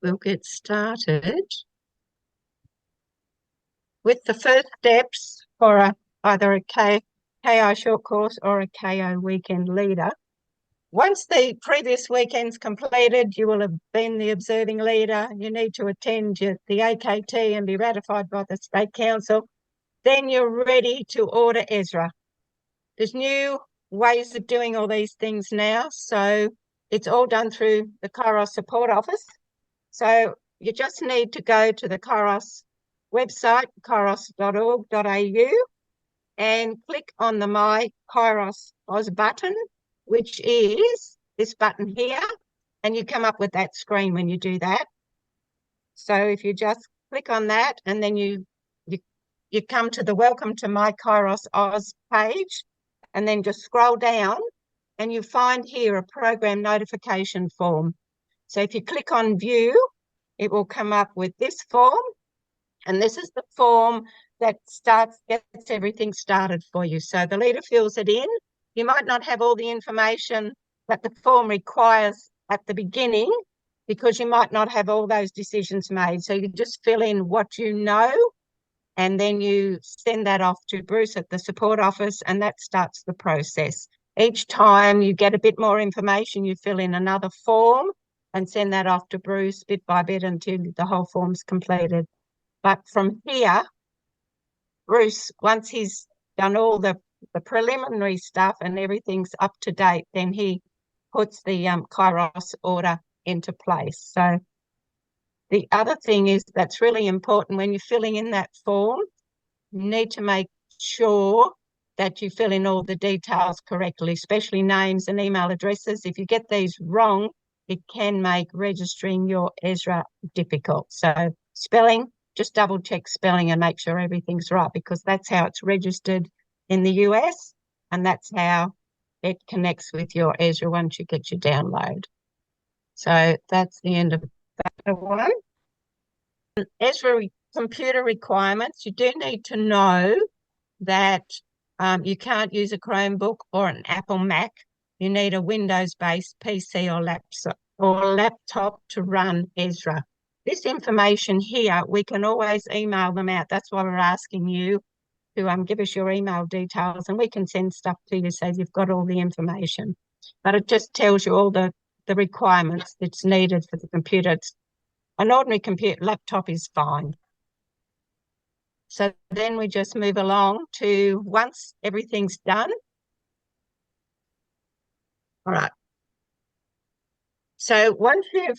we'll get started with the first steps for either a KO short course or a KO weekend leader. Once the previous weekend's completed, you will have been the observing leader. You need to attend the AKT and be ratified by the State Council. Then you're ready to order Ezra. There's new ways of doing all these things now, so it's all done through the Kairos support office. So you just need to go to the Kairos website, kairos.org.au, and click on the My Kairos-oz button, which is this button here, and you come up with that screen when you do that. So if you just click on that, and then you come to the Welcome to My Kairos-oz page, and then just scroll down, and you find here a program notification form. So if you click on View, it will come up with this form, and this is the form that gets everything started for you. So the leader fills it in. You might not have all the information that the form requires at the beginning because you might not have all those decisions made. So you just fill in what you know, and then you send that off to Bruce at the support office, and that starts the process. Each time you get a bit more information, you fill in another form and send that off to Bruce bit by bit until the whole form's completed. But from here, Bruce, once he's done all the preliminary stuff and everything's up to date, then he puts the Kairos order into place. So the other thing is that's really important when you're filling in that form, you need to make sure that you fill in all the details correctly, especially names and email addresses. If you get these wrong, it can make registering your Ezra difficult. So spelling, just double check spelling and make sure everything's right, because that's how it's registered in the US, and that's how it connects with your Ezra once you get your download. So that's the end of that one. Ezra computer requirements, you do need to know that you can't use a Chromebook or an Apple Mac. You need a Windows-based PC or laptop to run Ezra. This information here, we can always email them out. That's why we're asking you to give us your email details, and we can send stuff to you so you've got all the information. But it just tells you all the requirements that's needed for the computer. An ordinary computer laptop is fine. So then we just move along to once everything's done. All right. So once you've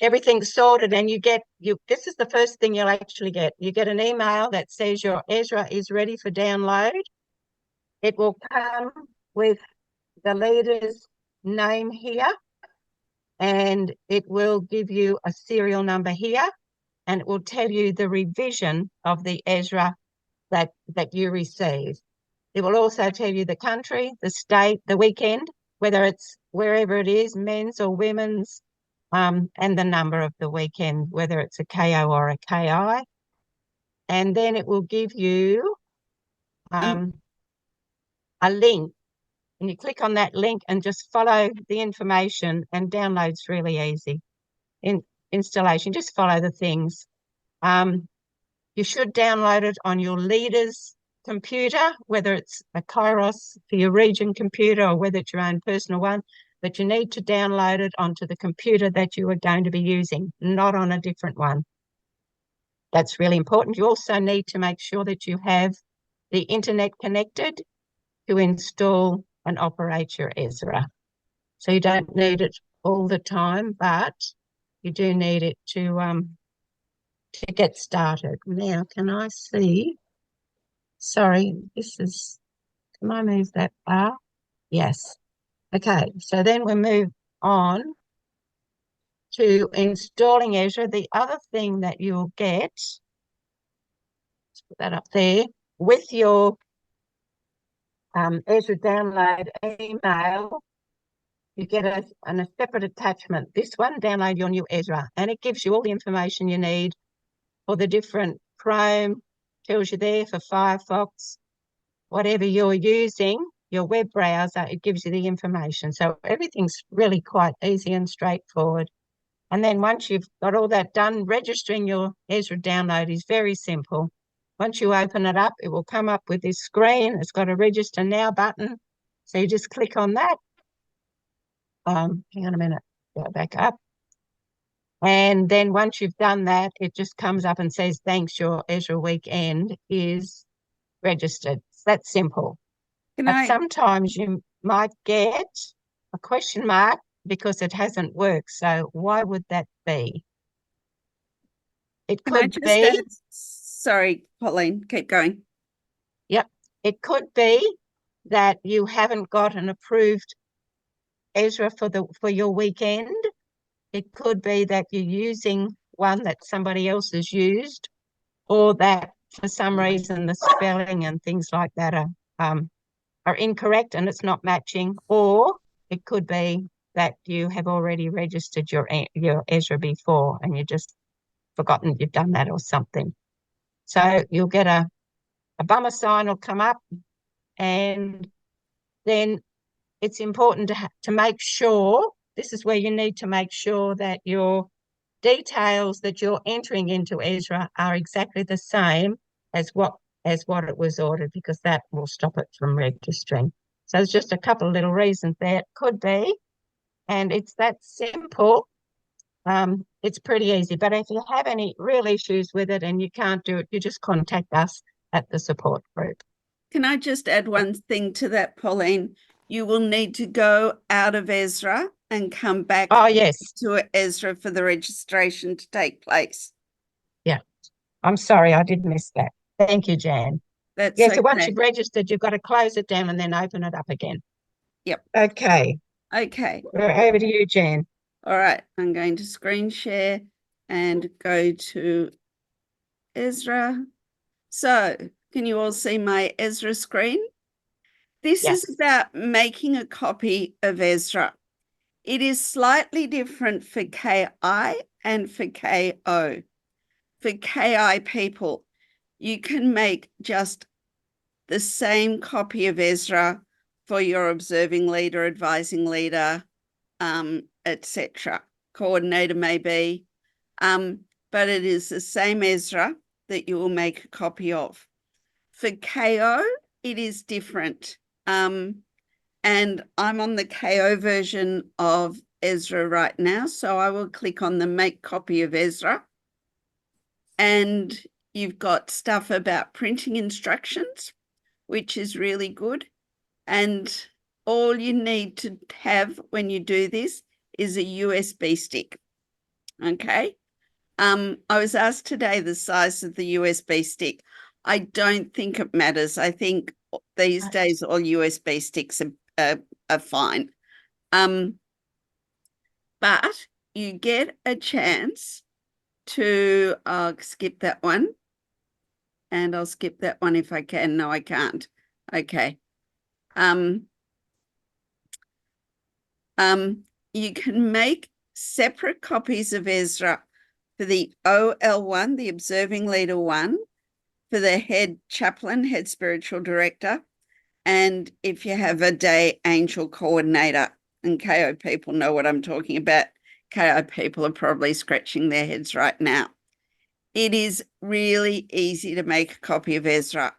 everything's sorted and this is the first thing you'll actually get. You get an email that says your Ezra is ready for download. It will come with the leader's name here, and it will give you a serial number here, and it will tell you the revision of the Ezra that you receive. It will also tell you the country, the state, the weekend, whether it's wherever it is, men's or women's, and the number of the weekend, whether it's a KO or a KI. And then it will give you a link, and you click on that link and just follow the information, and download's really easy. Installation, just follow the things. You should download it on your leader's computer, whether it's a Kairos for your region computer or whether it's your own personal one, but you need to download it onto the computer that you are going to be using, not on a different one. That's really important. You also need to make sure that you have the internet connected to install and operate your Ezra. So you don't need it all the time, but you do need it to get started. Now, can I see? Sorry, can I move that bar? Yes. Okay, so then we move on to installing Ezra. The other thing that you'll get, let's put that up there, with your Ezra download email, you get a separate attachment. This one, download your new Ezra, and it gives you all the information you need for the different Chrome, tells you there for Firefox, whatever you're using, your web browser, it gives you the information. So everything's really quite easy and straightforward. And then once you've got all that done, registering your Ezra download is very simple. Once you open it up, it will come up with this screen. It's got a register now button. So you just click on that. Hang on a minute, go back up. And then once you've done that, it just comes up and says, thanks, your Ezra weekend is registered. It's that simple. But sometimes you might get a question mark because it hasn't worked. So why would that be? It could be. Sorry, Pauline, keep going. Yep. It could be that you haven't got an approved Ezra for your weekend. It could be that you're using one that somebody else has used, or that for some reason the spelling and things like that are incorrect and it's not matching, or it could be that you have already registered your Ezra before and you just forgotten you've done that or something. So you'll get a bummer sign will come up, and then it's important to make sure, this is where you need to make sure that your details that you're entering into Ezra are exactly the same as what it was ordered, because that will stop it from registering. So there's just a couple of little reasons there. It could be, and it's that simple. It's pretty easy. But if you have any real issues with it and you can't do it, you just contact us at the support group. Can I just add one thing to that, Pauline? You will need to go out of Ezra and come back to Ezra for the registration to take place. Yeah. I'm sorry, I did miss that. Thank you, Jan. That's okay. So once you've registered, you've got to close it down and then open it up again. Yep. Okay. Over to you, Jan. All right. I'm going to screen share and go to Ezra. So can you all see my Ezra screen? This is about making a copy of Ezra. It is slightly different for KI and for KO. For KI people, you can make just the same copy of Ezra for your observing leader, advising leader, etc. Coordinator maybe, but it is the same Ezra that you will make a copy of. For KO, it is different. And I'm on the KO version of Ezra right now, so I will click on the make copy of Ezra. And you've got stuff about printing instructions, which is really good. And all you need to have when you do this is a USB stick. Okay. I was asked today the size of the USB stick. I don't think it matters. I think these days all USB sticks are fine. But you get a chance to skip that one. And I'll skip that one if I can. No, I can't. Okay. You can make separate copies of Ezra for the OL1, the observing leader one, for the head chaplain, head spiritual director, and if you have a day angel coordinator. And KO people know what I'm talking about. KO people are probably scratching their heads right now. It is really easy to make a copy of Ezra.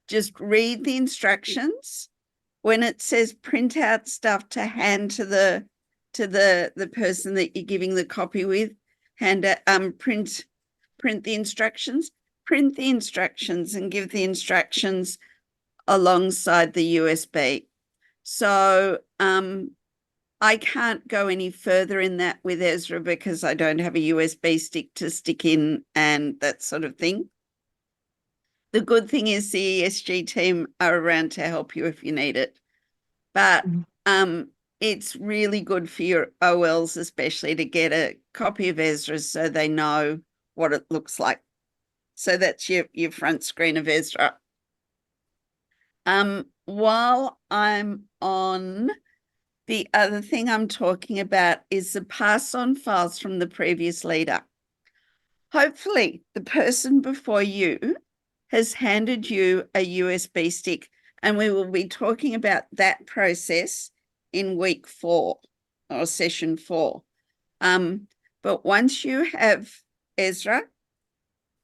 Just read the instructions. When it says print out stuff to hand to the person that you're giving the copy with, print the instructions, and give the instructions alongside the USB. So I can't go any further in that with Ezra because I don't have a USB stick to stick in and that sort of thing. The good thing is the ESG team are around to help you if you need it. But it's really good for your OLs, especially, to get a copy of Ezra so they know what it looks like. So that's your front screen of Ezra. While I'm on, the other thing I'm talking about is the pass-on files from the previous leader. Hopefully, the person before you has handed you a USB stick And we will be talking about that process in week 4 or session 4. But once you have Ezra,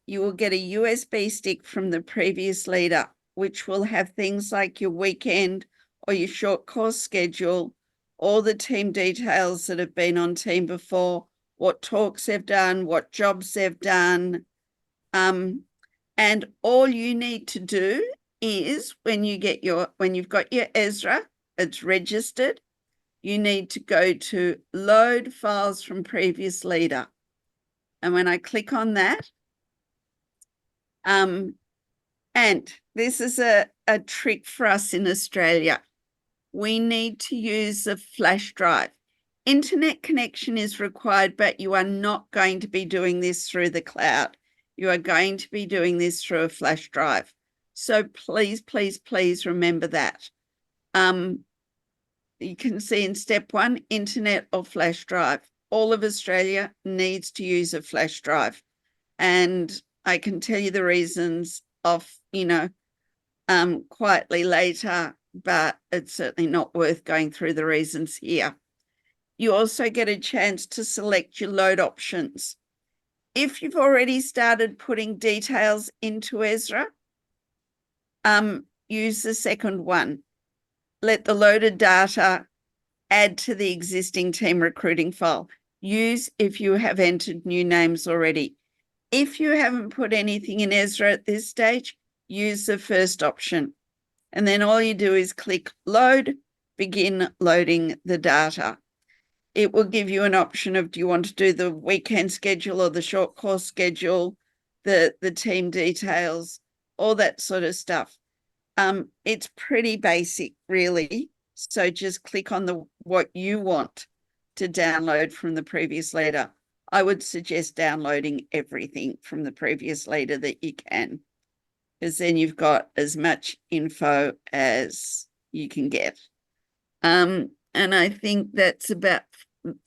you will get a USB stick from the previous leader, which will have things like your weekend or your short course schedule, all the team details that have been on team before, what talks they've done, what jobs they've done. And all you need to do is when you've got your Ezra, it's registered, you need to go to load files from previous leader. And when I click on that, and this is a trick for us in Australia, we need to use a flash drive. Internet connection is required, but you are not going to be doing this through the cloud. You are going to be doing this through a flash drive. So please, please, please remember that. You can see in step 1, internet or flash drive. All of Australia needs to use a flash drive. And I can tell you the reasons off, quietly later, but it's certainly not worth going through the reasons here. You also get a chance to select your load options. If you've already started putting details into Ezra, use the second one. Let the loaded data add to the existing team recruiting file. Use if you have entered new names already. If you haven't put anything in Ezra at this stage, use the first option. And then all you do is click load, begin loading the data. It will give you an option of, do you want to do the weekend schedule or the short course schedule, the team details, all that sort of stuff. It's pretty basic, really. So just click on what you want to download from the previous leader. I would suggest downloading everything from the previous leader that you can, because then you've got as much info as you can get. And I think that's about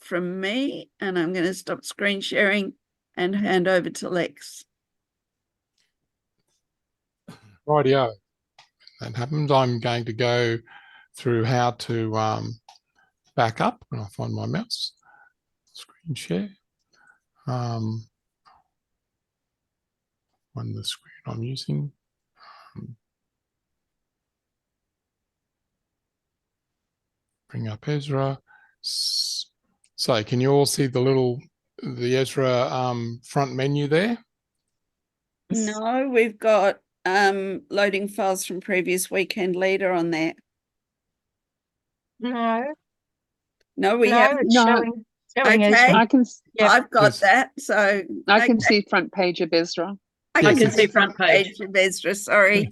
from me, and I'm going to stop screen sharing and hand over to Lex. Rightio. That happens. I'm going to go through how to back up when I find my mouse. Screen share. On the screen I'm using. Bring up Ezra. So can you all see the Ezra front menu there? No, we've got loading files from previous weekend leader on there. No, we haven't. It's showing Okay. Ezra. I've got that. So I can see front page of Ezra. I Yes, can see front page of Ezra. Sorry.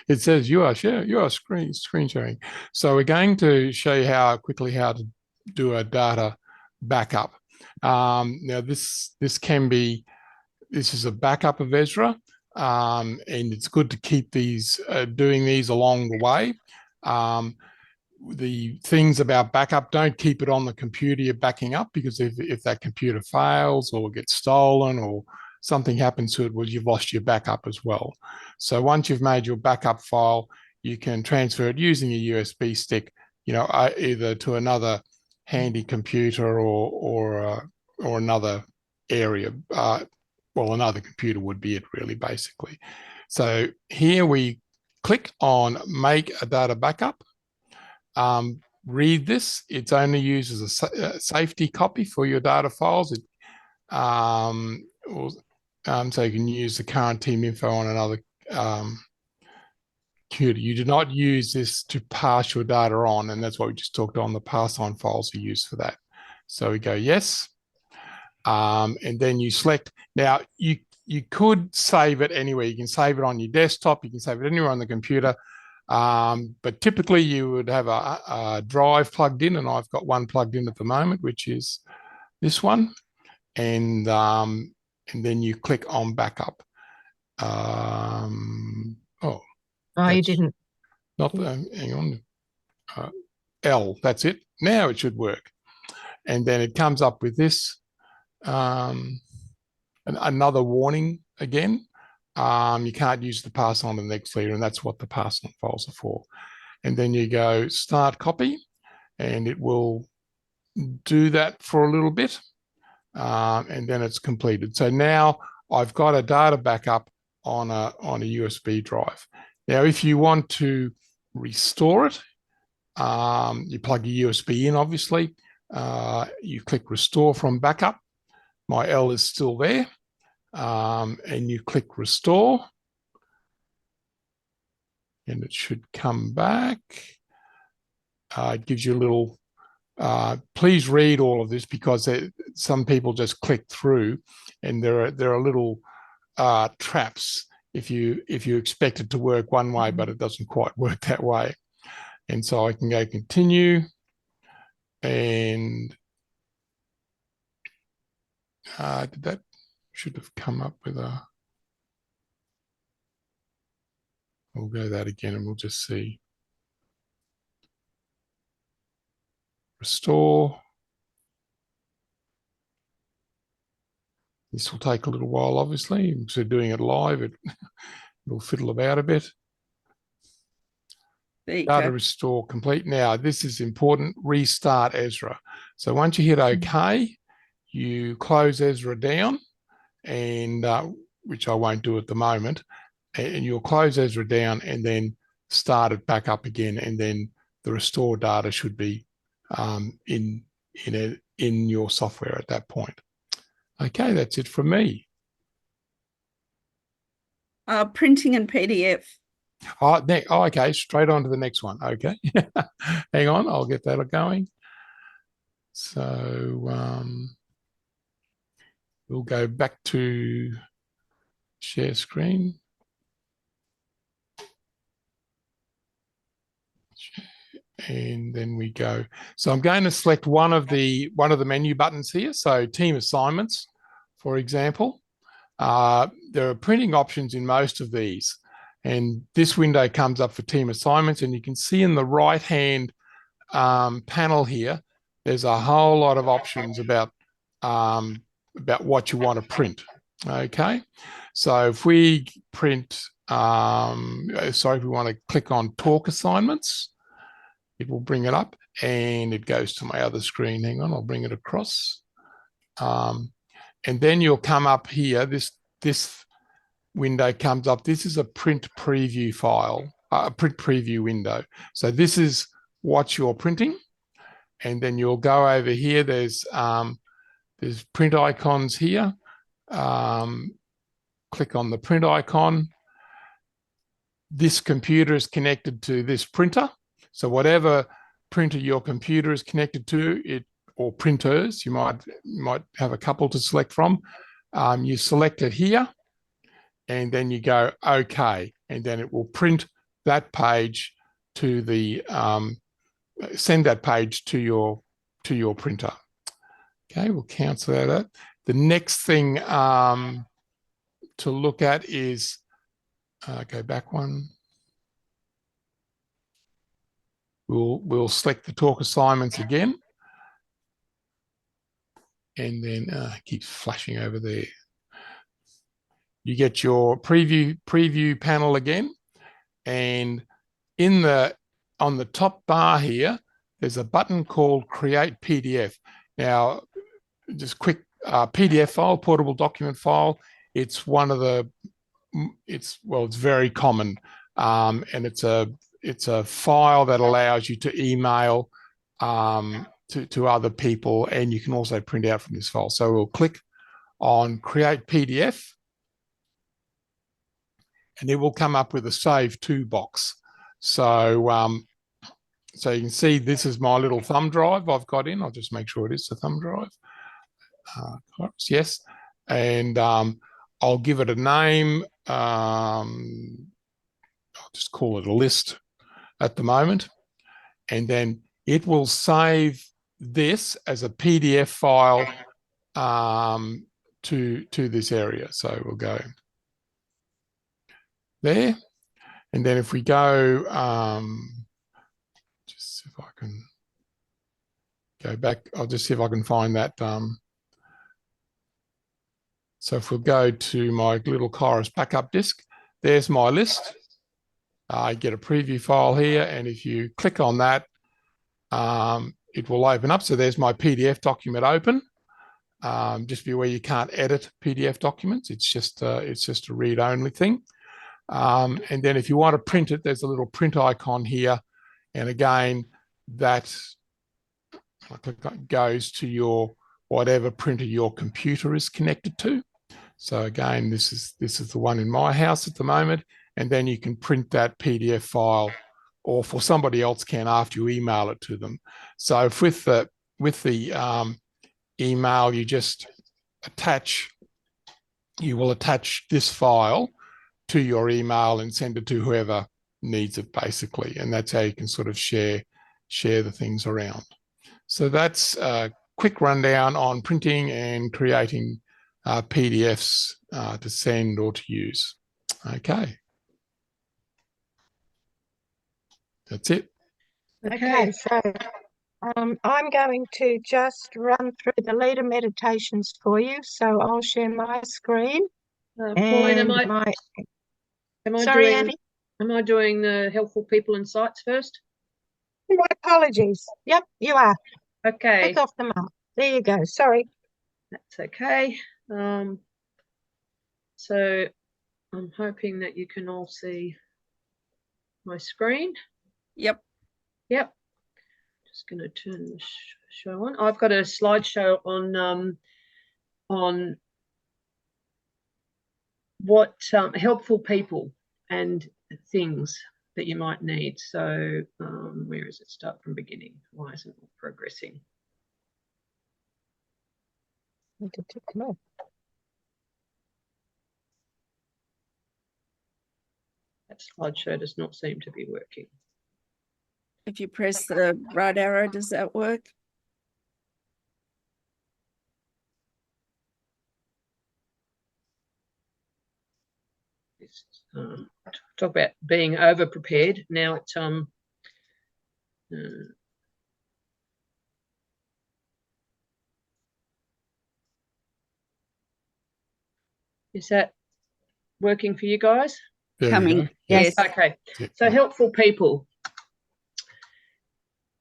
It says you are screen sharing. So we're going to show you quickly how to do a data backup. Now this is a backup of Ezra, and it's good to keep doing these along the way. The things about backup, don't keep it on the computer you're backing up, because if that computer fails or gets stolen or something happens to it, well, you've lost your backup as well. So once you've made your backup file, you can transfer it using a USB stick, either to another handy computer or another area. Well, another computer would be it, really, basically. So here we click on make a data backup. Read this. It's only used as a safety copy for your data files. So you can use the current team info on another computer. You do not use this to pass your data on, and that's what we just talked on. The pass on files are used for that. So we go yes, and then you select. Now you could save it anywhere. You can save it on your desktop. You can save it anywhere on the computer. But typically you would have a drive plugged in, and I've got one plugged in at the moment, which is this one. And then you click on backup. You didn't. Not hang on. L, that's it. Now it should work. And then it comes up with this, another warning again. you can't use the pass on to the next leader, and that's what the pass on files are for. And then you go start copy, and it will do that for a little bit, and then it's completed. So now I've got a data backup on a USB drive. Now, if you want to restore it, you plug your USB in, obviously. You click restore from backup. My L is still there. And you click restore. And it should come back. It gives you a little, please read all of this, because some people just click through, and there are little traps if you expect it to work one way, but it doesn't quite work that way. And so I can go continue, and that should have come up with a, we'll go that again and we'll just see. Restore. This will take a little while, obviously, because we're doing it live. It'll fiddle about a bit. Data restore complete. Now, this is important. Restart Ezra. So once you hit OK, you close Ezra down, and which I won't do at the moment. And you'll close Ezra down and then start it back up again, and then the restore data should be in your software at that point. Okay, that's it from me. Printing and PDF. Oh, okay, straight on to the next one. Okay, hang on, I'll get that going. So we'll go back to share screen. And then we go. So I'm going to select one of the menu buttons here. So team assignments, for example. There are printing options in most of these. And this window comes up for team assignments. And you can see in the right-hand panel here, there's a whole lot of options about what you want to print. Okay. So if we print, if we want to click on talk assignments, it will bring it up, and it goes to my other screen. Hang on, I'll bring it across. And then you'll come up here. This window comes up. This is a print preview file, a print preview window. So this is what you're printing. And then you'll go over here. There's print icons here. Click on the print icon. This computer is connected to this printer. So whatever printer your computer is connected to, or printers, you might have a couple to select from. You select it here, and then you go OK, and then it will print that page to the send that page to your printer. Okay, we'll cancel that out. The next thing to look at is go back one. We'll select the talk assignments again, and then it keeps flashing over there. You get your preview panel again, and on the top bar here, there's a button called Create PDF. Now, just quick PDF file, portable document file. It's one of the it's very common, and it's a file that allows you to email to other people, and you can also print out from this file. So we'll click on Create PDF, and it will come up with a Save To box. So so you can see this is my little thumb drive I've got in. I'll just make sure it is the thumb drive. Yes, and I'll give it a name. I'll just call it a list at the moment, and then it will save this as a PDF file to this area. So we'll go there, and then if we go, just see if I can go back. I'll just see if I can find that. So if we'll go to my little Kairos backup disk, there's my list. I get a preview file here, and if you click on that, it will open up. So there's my PDF document open. Just be aware you can't edit PDF documents. It's just a read-only thing. And then if you want to print it, there's a little print icon here. And again, that goes to your whatever printer your computer is connected to. So again, this is the one in my house at the moment. And then you can print that PDF file, or for somebody else can after you email it to them. So if with the email, you just you will attach this file to your email and send it to whoever needs it, basically. And that's how you can sort of share the things around. So that's a quick rundown on printing and creating PDFs to send or to use. Okay. That's it. Okay, so I'm going to just run through the leader meditations for you. So I'll share my screen. Pauline, And Sorry, Annie? am I doing the helpful people and sites first? My apologies. Yep, you are. Okay, Click off the mark. There you go. Sorry. that's okay. So I'm hoping that you can all see my screen. Yep. Yep. Just going to turn the show on. I've got a slideshow on what helpful people and things that you might need. So where is it? Start from beginning. Why isn't it progressing? That slideshow does not seem to be working. If you press the right arrow, does that work? Talk about being over prepared. Now it's is that working for you guys? There we Coming. go. Yes. Okay. Yep. So helpful people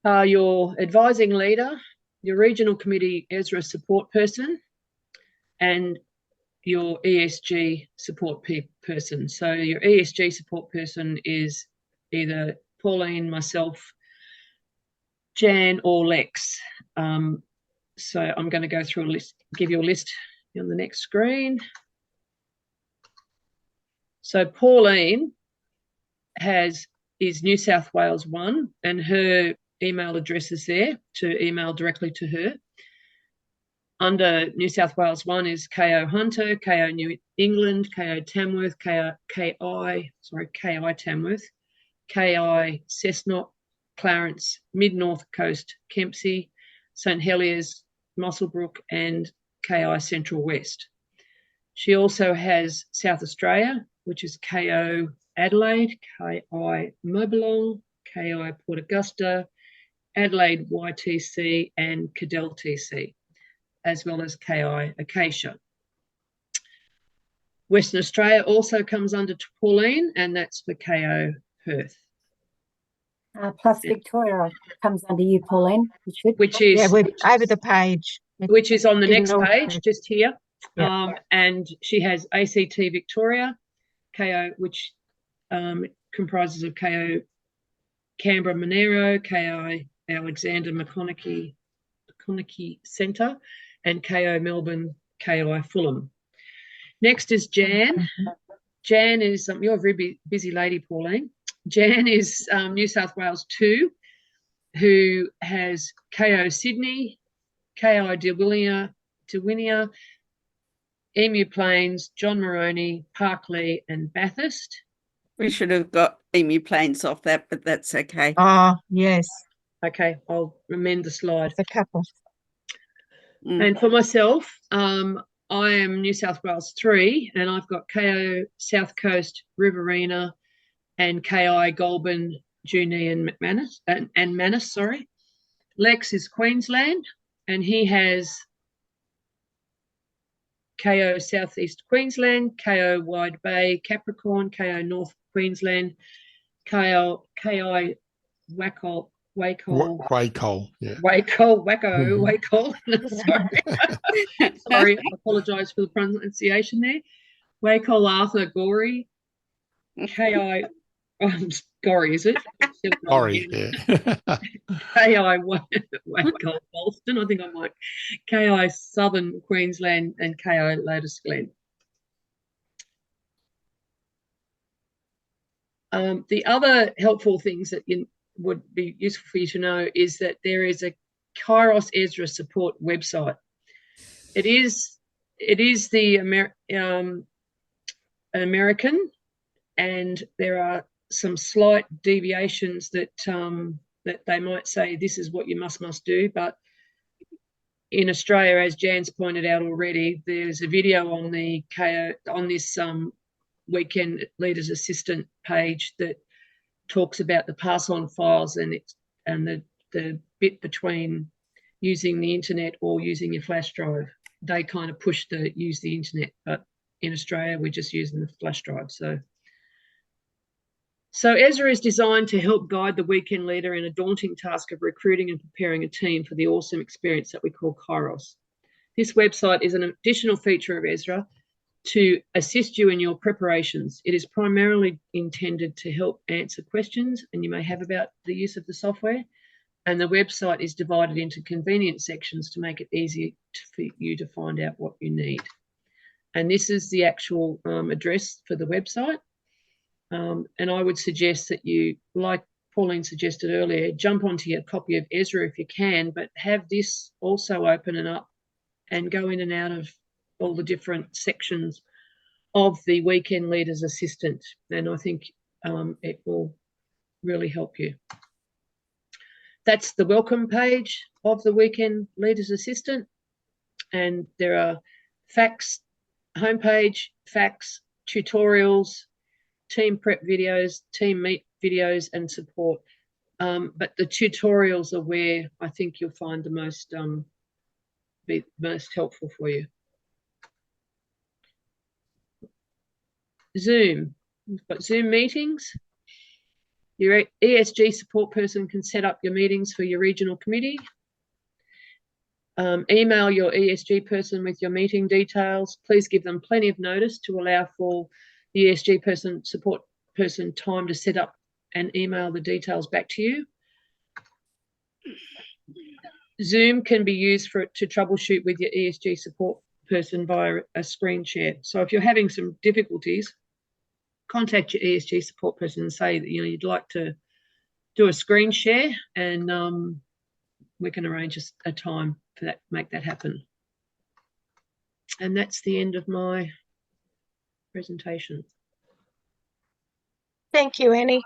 are your advising leader, your regional committee Ezra support person, and your ESG support person. So your ESG support person is either Pauline, myself, Jan, or Lex. So I'm going to go through a list, give you a list on the next screen. So Pauline is New South Wales 1, and her email address is there to email directly to her. Under New South Wales 1 is KO Hunter, KO New England, KO Tamworth, KI Tamworth, KI Cessnock, Clarence, Mid-North Coast, Kempsey, St Heliers, Muswellbrook, and KI Central West. She also has South Australia, which is KO Adelaide, KI Mobilong, KI Port Augusta, Adelaide YTC, and Cadell TC, as well as KI Acacia. Western Australia also comes under Pauline, and that's for KO Perth. Plus Victoria comes under you, Pauline. It should. Which is We're over the page. which is on the next Ignore page, it. just here. Yeah. And she has ACT Victoria, KO, which comprises of KO Canberra Monero, KI Alexander McConaughey Centre, and KO Melbourne, KI Fulham. Next is Jan. Jan is, you're a very busy lady, Pauline. Jan is New South Wales 2, who has KO Sydney, KI Diwinia, Emu Plains, John Moroney, Parkley, and Bathurst. We should have got Emu Plains off that, but that's okay. Ah, yes, Okay, I'll amend the slide. a couple. And for myself, I am New South Wales 3, and I've got KO South Coast, Riverina, and KI Goulburn, Junee, and Manus. Sorry. Lex is Queensland, and he has KO Southeast Queensland, KO Wide Bay Capricorn, KO North Queensland, KI Wacol, Wacol, yeah. Wacol. Sorry, I apologise for the pronunciation there. Wacol Arthur Gorey, KI, Gorey, is it? Sorry, yeah. KI Wacol Bolston, I think I might. KI Southern Queensland and KI Lotus Glen. The other helpful things that would be useful for you to know is that there is a Kairos Ezra support website. It is the American, and there are some slight deviations that that they might say this is what you must do, but in Australia, as Jan's pointed out already, there's a video on the on this Weekend Leaders Assistant page that talks about the pass-on files and the bit between using the internet or using your flash drive. They kind of push the use the internet, but in Australia we're just using the flash drive. So Ezra is designed to help guide the weekend leader in a daunting task of recruiting and preparing a team for the awesome experience that we call Kairos. This website is an additional feature of Ezra to assist you in your preparations. It is primarily intended to help answer questions and you may have about the use of the software, and the website is divided into convenient sections to make it easy for you to find out what you need. And this is the actual address for the website. And I would suggest that you, like Pauline suggested earlier, jump onto your copy of Ezra if you can, but have this also open and up and go in and out of all the different sections of the Weekend Leaders Assistant. And I think it will really help you. That's the welcome page of the Weekend Leaders Assistant. And there are facts, homepage, facts, tutorials, team prep videos, team meet videos, and support. But the tutorials are where I think you'll find the most be most helpful for you. Zoom. We've got Zoom meetings. Your ESG support person can set up your meetings for your regional committee. Email your ESG person with your meeting details. Please give them plenty of notice to allow for the ESG person, support person, time to set up and email the details back to you. Zoom can be used to troubleshoot with your ESG support person via a screen share. So if you're having some difficulties, contact your ESG support person and say that you'd like to do a screen share, and we can arrange a time for that, make that happen. And that's the end of my presentation. Thank you, Annie.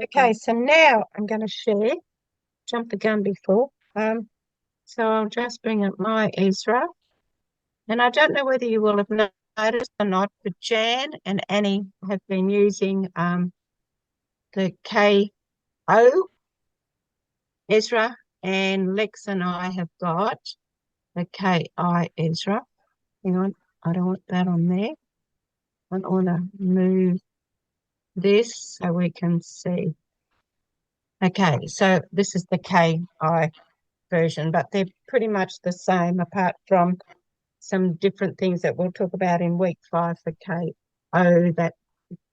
Okay, so now I'm going to share. Jumped the gun before. So I'll just bring up my Ezra. And I don't know whether you will have noticed or not, but Jan and Annie have been using the KO Ezra, and Lex and I have got the KI Ezra. Hang on, I don't want that on there. I want to move this so we can see. Okay, so this is the KI version, but they're pretty much the same apart from some different things that we'll talk about in week 5 for KO that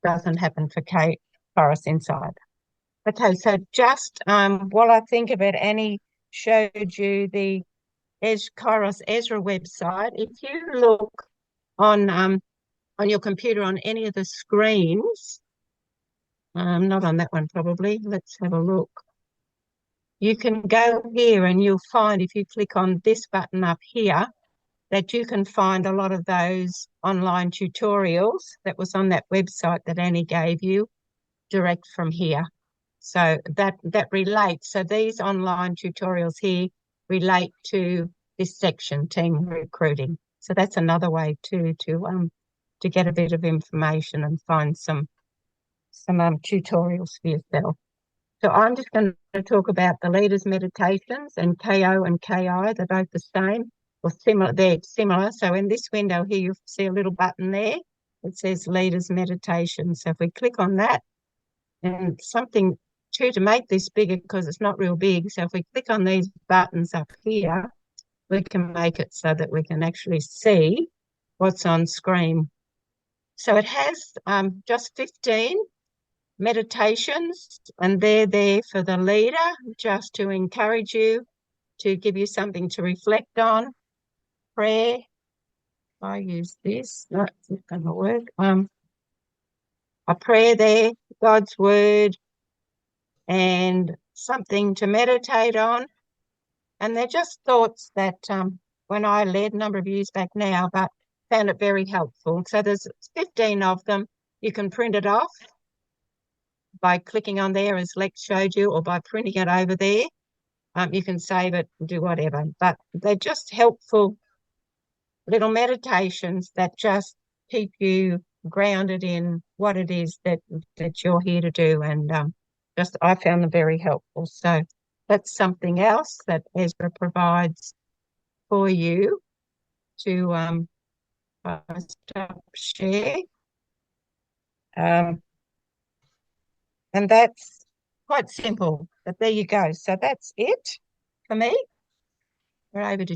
doesn't happen for Kairos inside. Okay, so just while I think of it, Annie showed you the Kairos Ezra website. If you look on your computer on any of the screens, not on that one probably, let's have a look. You can go here and you'll find, if you click on this button up here, that you can find a lot of those online tutorials that was on that website that Annie gave you direct from here. So that relates. So these online tutorials here relate to this section, team recruiting. So that's another way to get a bit of information and find some tutorials for yourself. So I'm just going to talk about the leaders' meditations, and KO and KI, they're both the same. or similar. They're similar. So in this window here, you see a little button there. It says Leaders Meditation. So if we click on that, and something to make this bigger because it's not real big. So if we click on these buttons up here, we can make it so that we can actually see what's on screen. So it has just 15 meditations, and they're there for the leader, just to encourage you, to give you something to reflect on. Prayer. I use this. Not going to work. A prayer there, God's word, and something to meditate on. And they're just thoughts that when I led a number of years back now, but found it very helpful. So there's 15 of them. You can print it off by clicking on there, as Lex showed you, or by printing it over there. You can save it and do whatever. But they're just helpful little meditations that just keep you grounded in what it is that you're here to do. And I found them very helpful. So that's something else that Ezra provides for you to stop share. And that's quite simple, but there you go. So that's it for me. We're over to